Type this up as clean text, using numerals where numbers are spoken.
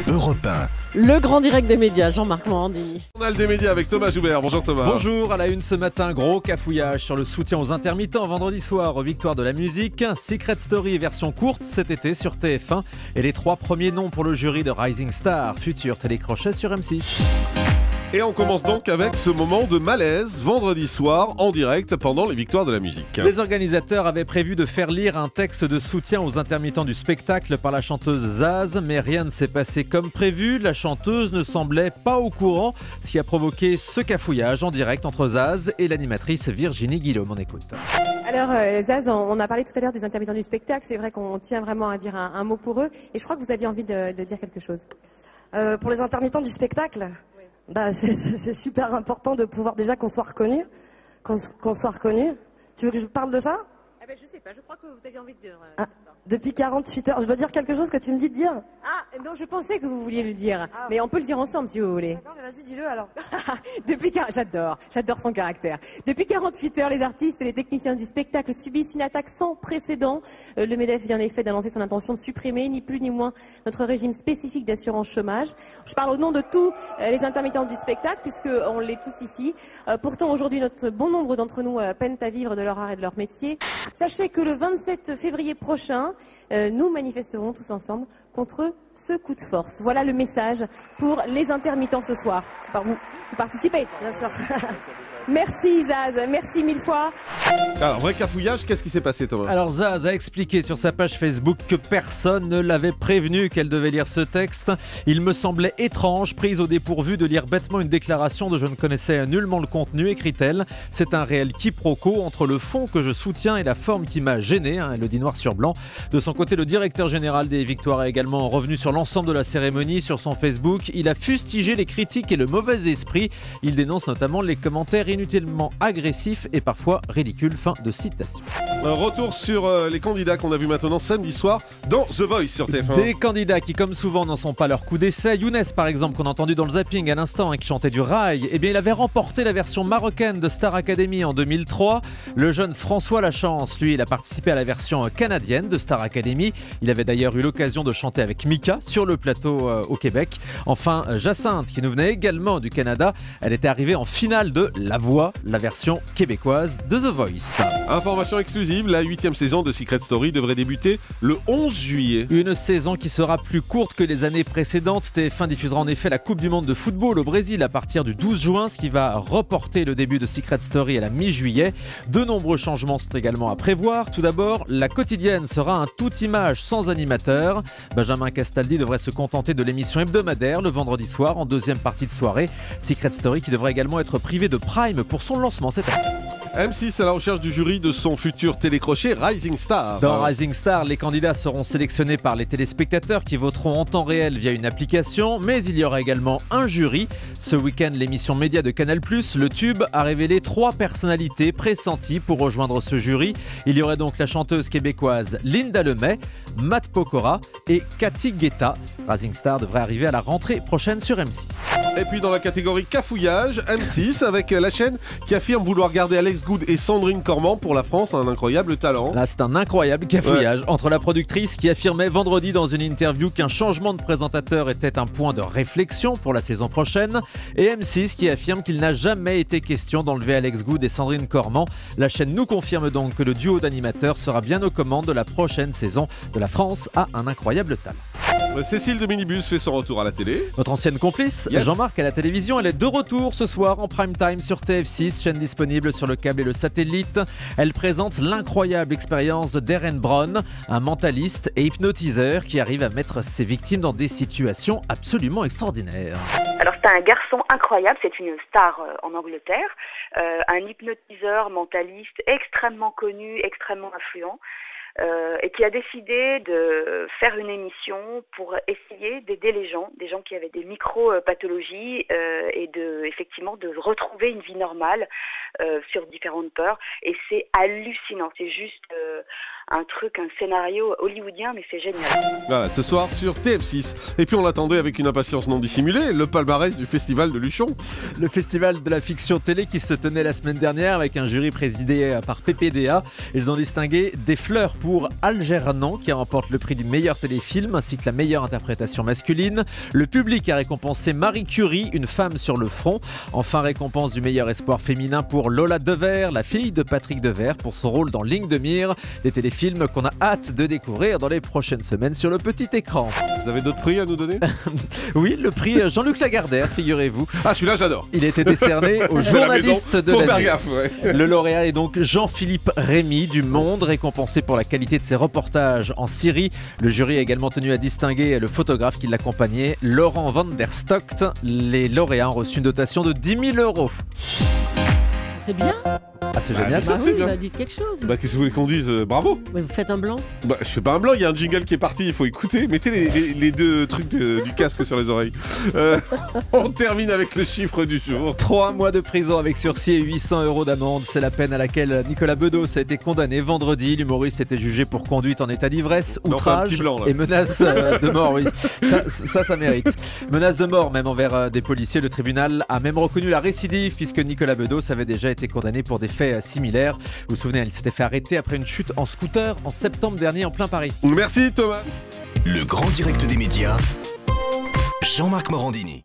Europe 1. Le grand direct des médias, Jean-Marc Morandini. Journal des médias avec Thomas Joubert. Bonjour Thomas. Bonjour, à la une ce matin, gros cafouillage sur le soutien aux intermittents vendredi soir aux victoires de la musique. Secret Story version courte cet été sur TF1 et les 3 premiers noms pour le jury de Rising Star, futur télécrochet sur M6. Et on commence donc avec ce moment de malaise vendredi soir en direct pendant les victoires de la musique. Les organisateurs avaient prévu de faire lire un texte de soutien aux intermittents du spectacle par la chanteuse Zaz, mais rien ne s'est passé comme prévu. La chanteuse ne semblait pas au courant, ce qui a provoqué ce cafouillage en direct entre Zaz et l'animatrice Virginie Guillaume. On écoute. Alors Zaz, on a parlé tout à l'heure des intermittents du spectacle. C'est vrai qu'on tient vraiment à dire un mot pour eux. Et je crois que vous aviez envie de dire quelque chose. Pour les intermittents du spectacle, c'est super important de pouvoir déjà qu'on soit reconnu. Qu'on soit reconnu. Tu veux que je parle de ça? Je sais pas, je crois que vous aviez envie de dire ça. Ça. Depuis 48 heures, je dois dire quelque chose que tu me dis de dire? Ah, non, je pensais que vous vouliez le dire. Mais on peut le dire ensemble si vous voulez. D'accord, mais vas-y, dis-le alors. J'adore son caractère. Depuis 48 heures, les artistes et les techniciens du spectacle subissent une attaque sans précédent. Le MEDEF vient en effet d'annoncer son intention de supprimer, ni plus ni moins, notre régime spécifique d'assurance chômage. Je parle au nom de tous les intermittents du spectacle, puisqu'on l'est tous ici. Pourtant, aujourd'hui, bon nombre d'entre nous peinent à vivre de leur art et de leur métier. Sachez que le 27 février prochain, nous manifesterons tous ensemble contre ce coup de force. Voilà le message pour les intermittents ce soir. Vous participez? Bien sûr. Merci Zaz, merci mille fois. Alors, vrai cafouillage, qu'est-ce qui s'est passé Thomas? Alors Zaz a expliqué sur sa page Facebook que personne ne l'avait prévenu qu'elle devait lire ce texte. Il me semblait étrange, prise au dépourvu, de lire bêtement une déclaration dont je ne connaissais nullement le contenu, écrit-elle. C'est un réel quiproquo entre le fond que je soutiens et la forme qui m'a gêné, elle le dit noir sur blanc. De son côté, le directeur général des Victoires est également revenu sur l'ensemble de la cérémonie sur son Facebook. Il a fustigé les critiques et le mauvais esprit. Il dénonce notamment les commentaires inutilement agressifs et parfois ridicules. Fin de citation. Un retour sur les candidats qu'on a vu maintenant samedi soir dans The Voice sur TF1. Des candidats qui, comme souvent, n'en sont pas leur coup d'essai. Younes, par exemple, qu'on a entendu dans le zapping à l'instant, qui chantait du rail, il avait remporté la version marocaine de Star Academy en 2003. Le jeune François Lachance, lui, il a participé à la version canadienne de Star Academy. Il avait d'ailleurs eu l'occasion de chanter avec Mika sur le plateau au Québec. Enfin, Jacinthe, qui nous venait également du Canada, elle était arrivée en finale de La Voix, la version québécoise de The Voice. Information exclusive, la 8e saison de Secret Story devrait débuter le 11 juillet. Une saison qui sera plus courte que les années précédentes. TF1 diffusera en effet la Coupe du Monde de football au Brésil à partir du 12 juin, ce qui va reporter le début de Secret Story à la mi-juillet. De nombreux changements sont également à prévoir. Tout d'abord, la quotidienne sera un tout image sans animateur. Benjamin Castaldi devrait se contenter de l'émission hebdomadaire le vendredi soir en deuxième partie de soirée. Secret Story qui devrait également être privé de Prime pour son lancement cette année. M6 à la recherche du jury de son futur télécrochet Rising Star. Dans Rising Star, les candidats seront sélectionnés par les téléspectateurs qui voteront en temps réel via une application, mais il y aura également un jury. Ce week-end, l'émission média de Canal+, Le Tube, a révélé 3 personnalités pressenties pour rejoindre ce jury. Il y aurait donc la chanteuse québécoise Linda Lemay, Matt Pokora et Cathy Guetta. Rising Star devrait arriver à la rentrée prochaine sur M6. Et puis dans la catégorie cafouillage, M6 avec la chaîne qui affirme vouloir garder Alex Good et Sandrine Cormand pour la France, un incroyable talent. Là, c'est un incroyable cafouillage entre la productrice qui affirmait vendredi dans une interview qu'un changement de présentateur était un point de réflexion pour la saison prochaine et M6 qui affirme qu'il n'a jamais été question d'enlever Alex Good et Sandrine Cormand. La chaîne nous confirme donc que le duo d'animateurs sera bien aux commandes de la prochaine saison de La France a un incroyable talent. Cécile de Minibus fait son retour à la télé. Notre ancienne complice, Jean-Marc à la télévision, elle est de retour ce soir en prime time sur TF6, chaîne disponible sur le câble et le satellite. Elle présente l'incroyable expérience de Darren Brown, un mentaliste et hypnotiseur qui arrive à mettre ses victimes dans des situations absolument extraordinaires. Alors c'est un garçon incroyable, c'est une star en Angleterre, un hypnotiseur mentaliste extrêmement connu, extrêmement influent. Et qui a décidé de faire une émission pour essayer d'aider les gens, des gens qui avaient des micro-pathologies et effectivement de retrouver une vie normale sur différentes peurs. Et c'est hallucinant, c'est juste un scénario hollywoodien, mais c'est génial. Voilà, ce soir sur TF6. Et puis on l'attendait avec une impatience non dissimulée, le palmarès du festival de Luchon. Le festival de la fiction télé qui se tenait la semaine dernière avec un jury présidé par PPDA. Ils ont distingué Des fleurs pour Algernon qui remporte le prix du meilleur téléfilm ainsi que la meilleure interprétation masculine. Le public a récompensé Marie Curie, une femme sur le front. Enfin, récompense du meilleur espoir féminin pour Lola Devers, la fille de Patrick Devers, pour son rôle dans Ligne de mire. Des téléfilms qu'on a hâte de découvrir dans les prochaines semaines sur le petit écran. Vous avez d'autres prix à nous donner? Oui, le prix Jean-Luc Lagardère, figurez-vous. Ah, celui-là j'adore. Il a été décerné au C'est la journaliste maison. de Faut l'année. faire gaffe, ouais. Le lauréat est donc Jean-Philippe Rémy du Monde, récompensé pour la qualité de ses reportages en Syrie. Le jury a également tenu à distinguer le photographe qui l'accompagnait, Laurent van der Stokt. Les lauréats ont reçu une dotation de 10 000 €. C'est bien. Ah, c'est Bah, génial. bien sûr Bah que c'est oui, bien. bah dites quelque chose. Bah, qu'est-ce que vous voulez qu'on dise? Bravo. Mais vous faites un blanc. Bah, je fais pas un blanc, il y a un jingle qui est parti, il faut écouter. Mettez les deux trucs du casque sur les oreilles. On termine avec le chiffre du jour. 3 mois de prison avec sursis et 800 € d'amende. C'est la peine à laquelle Nicolas Bedos a été condamné vendredi. L'humoriste était jugé pour conduite en état d'ivresse, Non, enfin, un outrage petit blanc, là. et menace de mort. Oui, ça mérite. Menace de mort même envers des policiers. Le tribunal a même reconnu la récidive puisque Nicolas Bedos avait déjà été condamné pour des faits similaires. Vous vous souvenez, il s'était fait arrêter après une chute en scooter en septembre dernier en plein Paris. Merci Thomas. Le grand direct des médias, Jean-Marc Morandini.